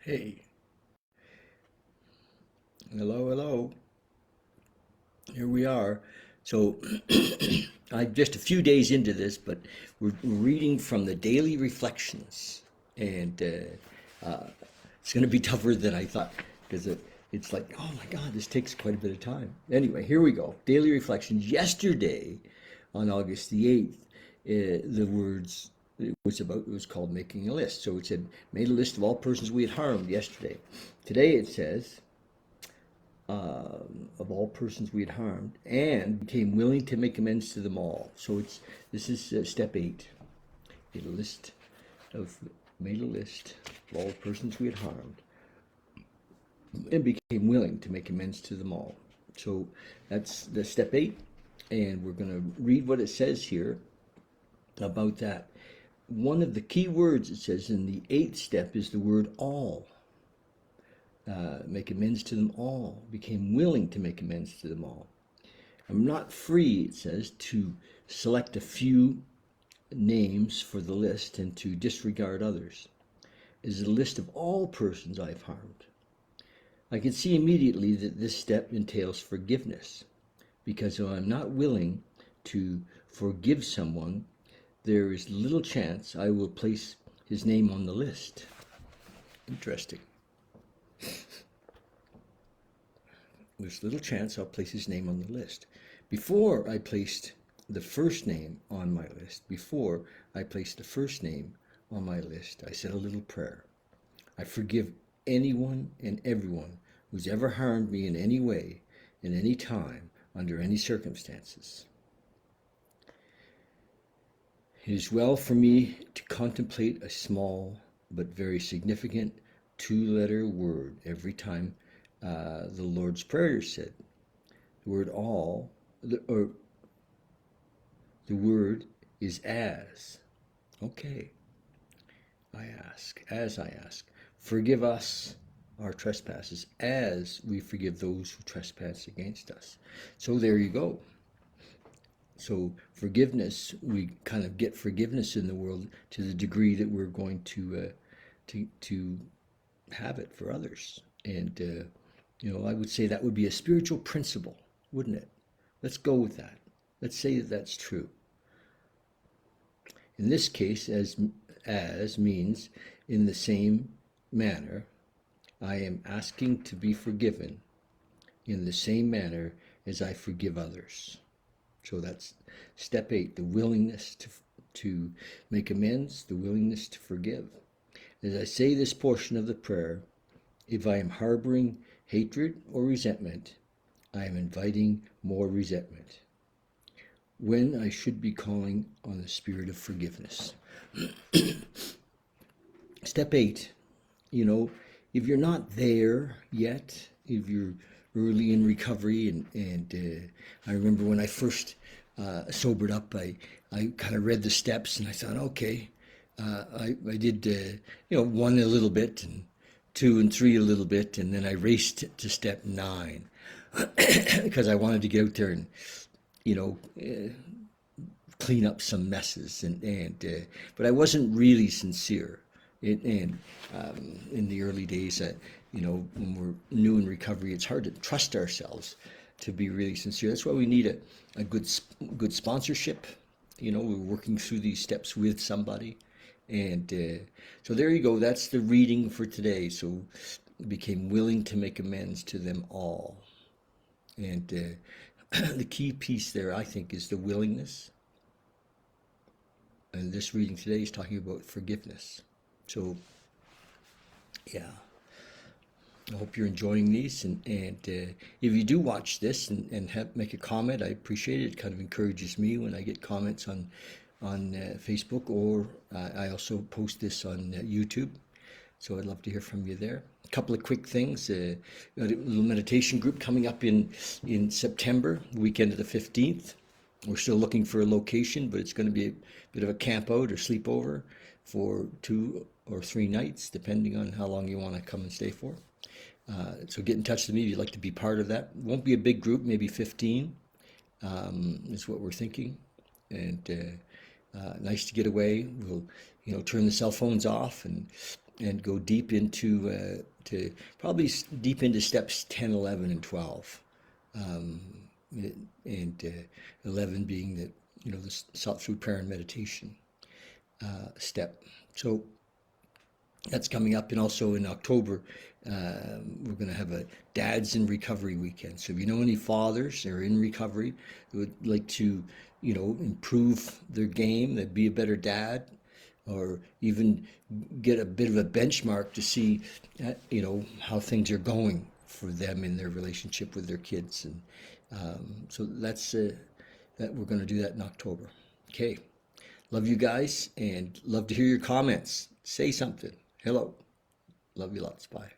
Hey, hello, hello. Here we are. So, I'm just a few days into this, but we're reading from the Daily Reflections, and it's going to be tougher than I thought because it's like, oh my God, this takes quite a bit of time. Anyway, here we go. Daily Reflections. Yesterday, on August the 8th, the words it was called making a list. So it said, made a list of all persons we had harmed yesterday. Today it says, of all persons we had harmed, and became willing to make amends to them all. So this is step 8. Made a list of made a list of all persons we had harmed, and became willing to make amends to them all. So that's the step 8, and we're going to read what it says here about that. One of the key words it says in the 8th step is the word all. Make amends to them all, became willing to make amends to them all. I'm not free, it says, to select a few names for the list and to disregard others. It is a list of all persons I've harmed. I can see immediately that this step entails forgiveness, because if I'm not willing to forgive someone, there is little chance I will place his name on the list. Interesting. There's little chance I'll place his name on the list. Before I placed the first name on my list, I said a little prayer. I forgive anyone and everyone who's ever harmed me in any way, in any time, under any circumstances. It is well for me to contemplate a small but very significant 2-letter word every time the Lord's Prayer is said. The word all, or the word is as. Okay. As I ask, forgive us our trespasses as we forgive those who trespass against us. So there you go. So forgiveness, we kind of get forgiveness in the world to the degree that we're going to have it for others. And I would say that would be a spiritual principle, wouldn't it? Let's go with that. Let's say that that's true. In this case, as means in the same manner, I am asking to be forgiven in the same manner as I forgive others. So that's step 8, the willingness to make amends, the willingness to forgive. As I say this portion of the prayer, if I am harboring hatred or resentment, I am inviting more resentment, when I should be calling on the spirit of forgiveness. Step 8, if you're not there yet, if you're early in recovery, and I remember when I first sobered up, I kind of read the steps and I thought, okay, I did 1 a little bit, and 2 and 3 a little bit, and then I raced to step 9 because I wanted to get out there and clean up some messes, but I wasn't really sincere. In the early days, when we're new in recovery, it's hard to trust ourselves to be really sincere. That's why we need a good sponsorship. We're working through these steps with somebody. And so there you go. That's the reading for today. So became willing to make amends to them all. And the key piece there, I think, is the willingness. And this reading today is talking about forgiveness. So, yeah, I hope you're enjoying these. And if you do watch this and make a comment, I appreciate it. It kind of encourages me when I get comments on Facebook, or I also post this on YouTube. So I'd love to hear from you there. A couple of quick things. A little meditation group coming up in September, the weekend of the 15th. We're still looking for a location, but it's going to be a bit of a camp out or sleepover for 2 or 3 nights, depending on how long you want to come and stay for. So get in touch with me if you'd like to be part of that. It won't be a big group, maybe 15 is what we're thinking. And nice to get away. We'll turn the cell phones off and and go deep into to probably deep into steps 10, 11, and 12. And 11 being the the sought through prayer and meditation step. So that's coming up, and also in October we're going to have a Dads in Recovery weekend. So if you know any fathers that are in recovery who would like to improve their game, that be a better dad, or even get a bit of a benchmark to see how things are going for them in their relationship with their kids. And so that's that we're going to do that in October. Okay. Love you guys, and love to hear your comments. Say something. Hello. Love you lots. Bye.